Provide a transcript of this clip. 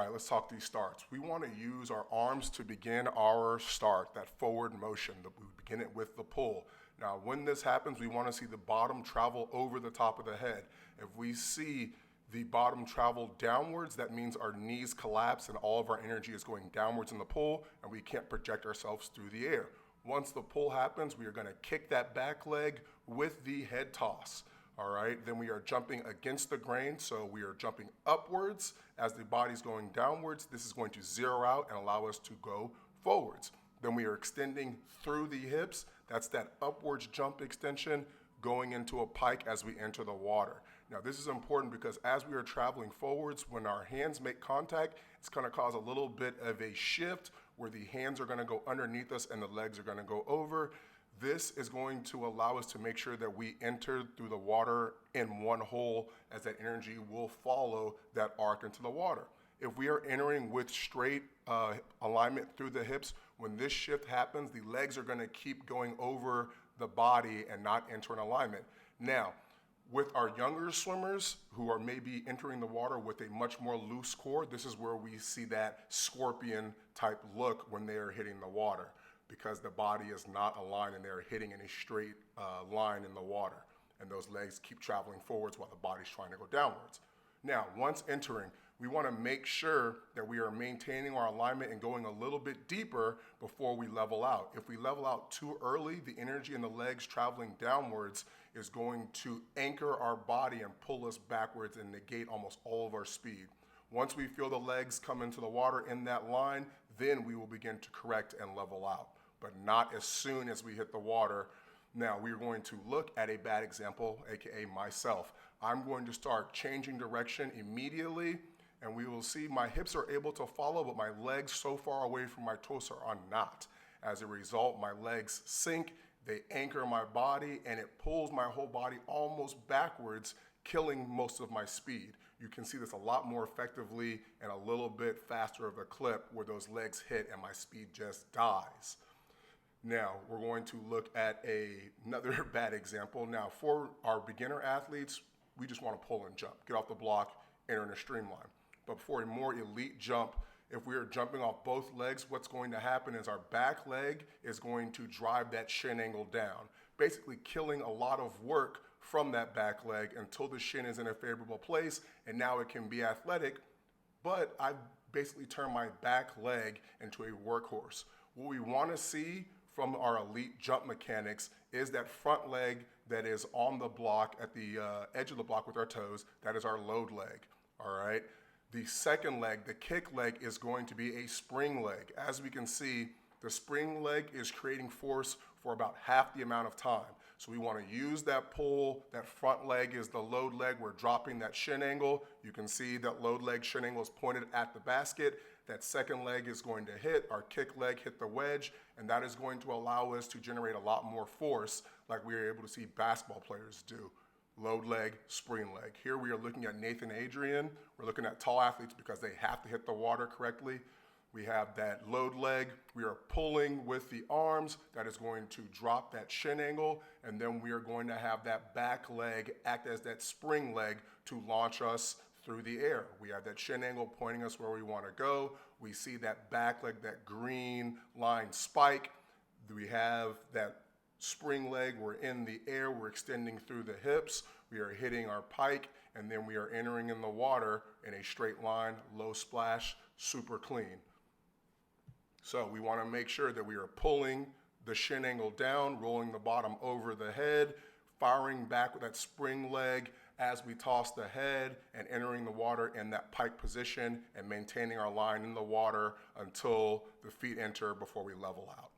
right, let's talk these starts. We want to use our arms to begin our start, that forward motion. We begin it with the pull. Now, when this happens, we want to see the bottom travel over the top of the head. If we see the bottom travel downwards, that means our knees collapse and all of our energy is going downwards in the pull, and we can't project ourselves through the air. Once the pull happens, we are going to kick that back leg with the head toss. All right, then we are jumping against the grain, so we are jumping upwards as the body's going downwards. This is going to zero out and allow us to go forwards. Then we are extending through the hips. That's that upwards jump extension going into a pike as we enter the water. Now this is important because as we are traveling forwards, when our hands make contact, it's going to cause a little bit of a shift where the hands are going to go underneath us and the legs are going to go over. This is going to allow us to make sure that we enter through the water in one hole, as that energy will follow that arc into the water. If we are entering with straight alignment through the hips, when this shift happens, the legs are going to keep going over the body and not enter in alignment. Now, with our younger swimmers who are maybe entering the water with a much more loose core, this is where we see that scorpion type look when they are hitting the water, because the body is not aligned and they're hitting in a straight line in the water. And those legs keep traveling forwards while the body's trying to go downwards. Now, once entering, we want to make sure that we are maintaining our alignment and going a little bit deeper before we level out. If we level out too early, the energy in the legs traveling downwards is going to anchor our body and pull us backwards and negate almost all of our speed. Once we feel the legs come into the water in that line, then we will begin to correct and level out, but not as soon as we hit the water. Now, we're going to look at a bad example, aka myself. I'm going to start changing direction immediately, and we will see my hips are able to follow, but my legs so far away from my torso are not. As a result, my legs sink, they anchor my body, and it pulls my whole body almost backwards, killing most of my speed. You can see this a lot more effectively and a little bit faster of a clip where those legs hit and my speed just dies. Now, we're going to look at another bad example. Now, for our beginner athletes, we just want to pull and jump, get off the block, enter in a streamline. But for a more elite jump, if we are jumping off both legs, what's going to happen is our back leg is going to drive that shin angle down, basically killing a lot of work from that back leg until the shin is in a favorable place, and now it can be athletic, but I've basically turned my back leg into a workhorse. What we want to see from our elite jump mechanics is that front leg that is on the block at the edge of the block with our toes. That is our load leg, all right? The second leg, the kick leg, is going to be a spring leg. As we can see, the spring leg is creating force for about half the amount of time. So we want to use that pull. That front leg is the load leg. We're dropping that shin angle. You can see that load leg shin angle is pointed at the basket. That second leg is going to hit, our kick leg hit the wedge, and that is going to allow us to generate a lot more force like we are able to see basketball players do. Load leg, spring leg. Here we are looking at Nathan Adrian. We're looking at tall athletes because they have to hit the water correctly. We have that load leg. We are pulling with the arms. That is going to drop that shin angle, and then we are going to have that back leg act as that spring leg to launch us through the air. We have that shin angle pointing us where we want to go. We see that back leg, that green line spike. We have that spring leg, we're in the air, we're extending through the hips, we are hitting our pike, and then we are entering in the water in a straight line, low splash, super clean. So we want to make sure that we are pulling the shin angle down, rolling the bottom over the head, firing back with that spring leg as we toss the head and entering the water in that pike position and maintaining our line in the water until the feet enter before we level out.